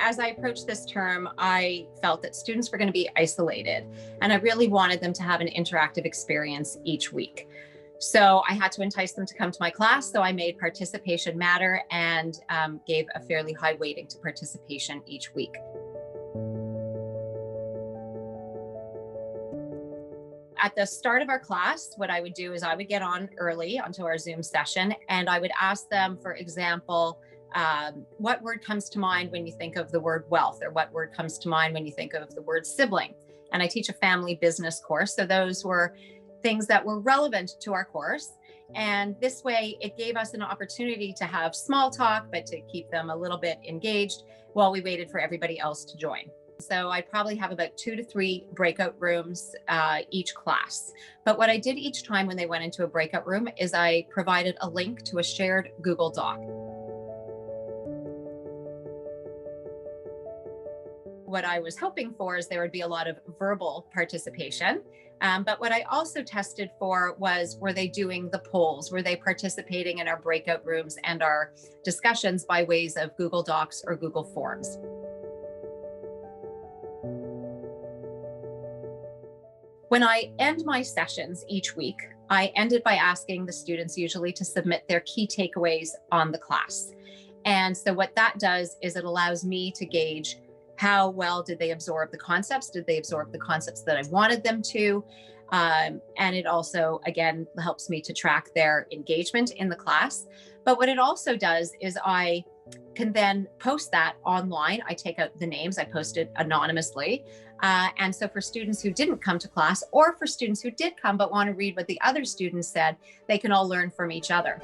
As I approached this term, I felt that students were going to be isolated, and I really wanted them to have an interactive experience each week. So I had to entice them to come to my class. So I made participation matter and gave a fairly high weighting to participation each week. At the start of our class, what I would do is I would get on early onto our Zoom session, and I would ask them, for example, what word comes to mind when you think of the word wealth, or what word comes to mind when you think of the word sibling? And I teach a family business course. So those were things that were relevant to our course. And this way, it gave us an opportunity to have small talk, but to keep them a little bit engaged while we waited for everybody else to join. So I probably have about 2 to 3 breakout rooms each class. But what I did each time when they went into a breakout room is I provided a link to a shared Google Doc. What I was hoping for is there would be a lot of verbal participation. But what I also tested for was, were they doing the polls? Were they participating in our breakout rooms and our discussions by ways of Google Docs or Google Forms? When I end my sessions each week, I end it by asking the students usually to submit their key takeaways on the class. And so what that does is it allows me to gauge how well did they absorb the concepts? Did they absorb the concepts that I wanted them to? And it also, again, helps me to track their engagement in the class. But what it also does is I can then post that online. I take out the names, I post it anonymously. And so for students who didn't come to class, or for students who did come but want to read what the other students said, they can all learn from each other.